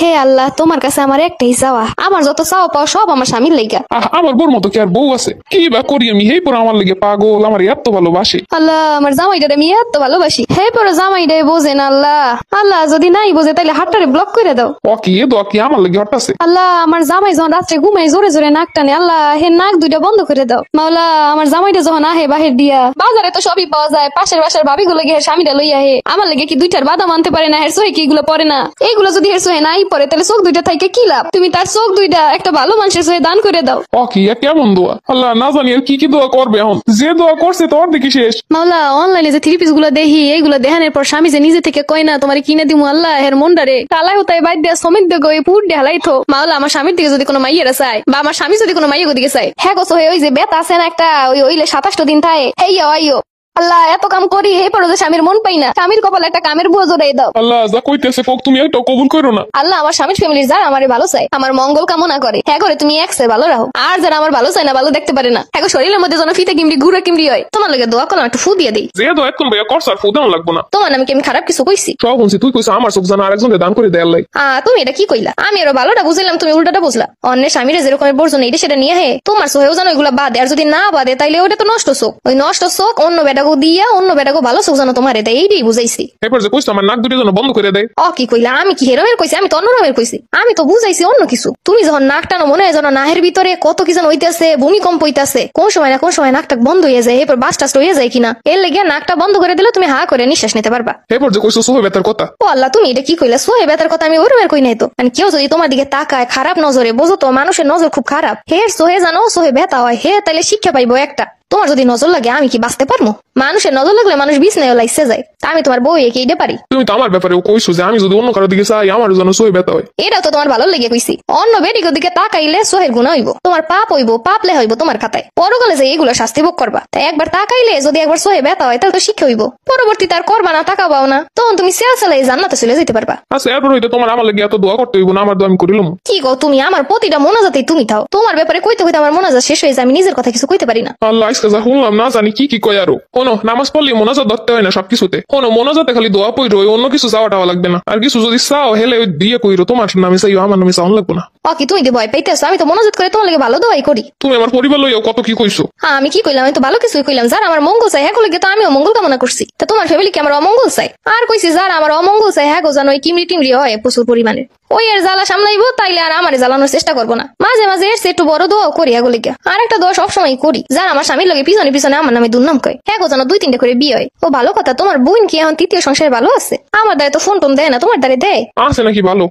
হে আল্লাহ, তোমার কাছে আমার একটাই চাওয়া, আমার যত চাওয়া পাওয়া সব আমার স্বামীর লেগা। আমার বোর মতো কি আর বউ আছে? কি বা করি আমি? হেই পরে আমার লেগে পাগল, আমার এত ভালোবাসে। আল্লাহ, আমার জামাইটারে আমি এত ভালোবাসি, হে পরে জামাইটাই বোঝে না। আল্লাহ আল্লাহ, যদি নাই বোঝে তাহলে হাতটারে ব্লক করে দাও। কি আমার লেগে হঠাৎ আল্লাহ, আমার জামাই যখন রাত্রে ঘুমাই জোরে জোরে নাক টানে, আল্লাহ হে নাক দুইটা বন্ধ করে দাও। মাওলা, আমার জামাইটা যখন আহে বাহির দিয়া, বাজারে তো সবই পাওয়া যায়, পাশের বাসার ভাবি গুলো গিয়ে স্বামীটা লইয়া হে, আমার লেগে কি দুইটার বাদাম আনতে পারে না? হের সোহে কি এগুলো পরে না? এইগুলো যদি হের সোহে নাই পরে তাহলে চোখ দুইটা থাকে কি লাভ? তুমি তার চোখ দুইটা একটা ভালো মানুষের সোহে দান করে দাও। কেমন দোয়া? আল্লাহ না জানি আর কি দোয়া করবে এখন। যে দোয়া করছে তোর দেখি শেষ। মাওলা, অনলাইনে যে থ্রি পিস গুলো দেখি, এইগুলো দেখানোর পর স্বামী যে নিজে থেকে কয় না তোমার কিনে দিমু, আল্লাহ হের মন্ডারে তালাই হতাই বাইর দিয়া সমিত দেখো এই পুর ঢালাই থো। মাওলা, আমার স্বামীর দিকে যদি কোনো মাইয়েরা চায় বা আমার স্বামী যদি কোনো মাইয়ের দিকে চায়, হ্যাঁ গোসো ওই যে বেত আছে না একটা, ওইলে 27টা দিন থাকে, হেইয়া আইও। আল্লাহ, এত কাম করি হে পড়ো যে স্বামীর মন পাই না, স্বামীর কপালে একটা কামের বুয়া জোড়াই দাও। আল্লাহ যা কইতেছে কোক তুমি একটা কবুল করো না। আল্লাহ, আমার স্বামীর ফ্যামিলির যারা আমারে ভালো চায়, আমার মঙ্গল কামনা করে, হ্যাঁ করে তুমি একসে ভালো রাখো। আর যারা আমার ভালো চায় না, ভালো দেখতে পারে না, হ্যাঁ শরীরের মধ্যে যেন ফিতে কিমড়ি ঘুরে কিমড়ি হয়, তোমার লাগে দোয়া করলাম একটু ফু দিয়ে দিই। যে দোয়া কোন ভাইয়া করছ আর ফু দাও লাগবো না। তোমার নামে কি আমি খারাপ কিছু কইছি? সব শুনছি, তুই কইছ আমার চোখ জানা আরেকজনকে দান করে দেয়ার লাই। তুমি এটা কি কইলা? আমি আরো ভালোটা বুঝলাম, তুমি উল্টাটা বুঝলা। অন্যের স্বামীরা যেরকম বর্জন এটা সেটা নিয়ে হে তোমার সোহেও জানো এগুলা বাদে, আর যদি না বাদে তাইলে ওটা তো নষ্ট চোখ। ওই নষ্ট চোখ অন্য বেটাকে দিয়া অন্য বেটাকে ভালো চোখ জানো তোমার এটা, এইটাই বুঝাইছি। এরপর যে কইছ আমার নাক দুটো যেন বন্ধ করে দেয়। কি কইলা? আমি কি হেরমের কইছি? আমি তো অন্য রমের কইছি। আমি তো বুঝাইছি অন্য কিছু। তুমি যখন নাক টানো মনে হয় যেন নাহের ভিতরে কত কি যেন হইতেছে, ভূমিকম্প হইতেছে, কোন সময় না কোন সময় নাকটা বন্ধ হয়ে যায়, এরপর বাস টাস হয়ে যায় কিনা, এর লেগে নাকটা বন্ধ করে দিলে তুমি হা করে নিঃশ্বাস নিতে পারবা। এরপর যে কইছো সোহে বেতার কথা। আল্লাহ, তুমি এটা কি কইলা? সোহে বেতার কথা আমি ওই রমের কই নাই তো। মানে কেউ যদি তোমার দিকে তাকায় খারাপ নজরে, বোঝো তো মানুষের নজর খুব খারাপ, হের সোহে জানো সোহে বেতা হয়, হে তাইলে শিক্ষা পাইবো একটা। তোমার যদি নজর লাগে আমি কি বাঁচতে পারবো? মানুষের নজর লাগলে মানুষ বিছনায় লাইসে যায়, আমি তোমার বউ একে ইডে পারি। তুমি তো আমার ব্যাপারে কইছো যে আমি যদি অন্য কারোর দিকে চাই আমার যেন সোহে ব্যথা হয়। এটাও তো তোমার ভালো লেগে কইছি। অন্য বেডিকের দিকে তাকাইলে সোহের গুণা হইব, তোমার পাপ হইব, পাপলে হইব তোমার খাতায়, পরকালে যে এইগুলো শাস্তি ভোগ করবা। তাই একবার তাকাইলে যদি একবার সোহে ব্যথা হয় তাহলে তো শিক্ষা হইব, পরবর্তীতে আর করবা না, তাকাবাও না, তখন তুমি সেলাই জান্নাতে চলে যেতে পারবা। আচ্ছা এরপর হইতে তোমার আমার লাগে এত দোয়া করতে হইব না? আমার দোয়া আমি করিলাম। কি গো তুমি? আমার প্রতিটা মোনাজাতেই তুমি থাও, তোমার ব্যাপারে কইতে কইতে আমার মোনাজাত শেষ হয়ে যায়, আমি নিজের কথা কিছু কইতে পারি না। আল্লাহ আজকে যা শুনলাম না জানি কি কয় আরো। কোনো নামাজ পড়লে মোনাজাত ধরতে হয় না সবকিছুতে, কোনো মোনাজাতে খালি দোয়া পড়ো, অন্য কিছু চাওয়া টাওয়া লাগবে না। আর কিছু যদি চাও হেলে ওই দিয়ে কইরো, তোমার নামে চাইও, আমার নামে চাওয়া লাগবে না। কি তুমি যে ভয় পাইতেছো? আমি তো মোনাজাত করে তোমার লাগে ভালো দোয়াই করি। তুমি আমার পরিবার লইও কত কি কইছো। আমি কি কইলাম? আমি তো ভালো কিছুই কইলাম। যারা আমার মঙ্গল চাই হ্যাঁ লাগে তো আমিও মঙ্গল কামনা করছি। তা তোমার ফ্যামিলি কি আমার অমঙ্গল চাই? আর কইছি যারা আমার অমঙ্গল চাই হ্যাঁ গো জানো ওই কিমড়ি টিমড়ি হয় প্রচুর পরিমাণে, ওই এর জ্বালা সামলাইবো, তাইলে আর আমারে জ্বালানোর চেষ্টা করবো না। মাঝে মাঝে এর একটু বড় দোয়াও করি হ্যাঁ লেগে। আর একটা দোয়া সবসময় করি, যারা আমার স্বামীর লাগে পিছনে পিছনে আমার নামে দুর্নাম কয়, হ্যাঁ গো জানো 2-3টা করে বিয়ে হয়। ও ভালো কথা, তোমার বোন কি এখন তৃতীয় সংসারে ভালো আছে? আমার দ্বারা তো ফোন টোন দেয় না, তোমার দ্বারা দেয়? আছে নাকি ভালো?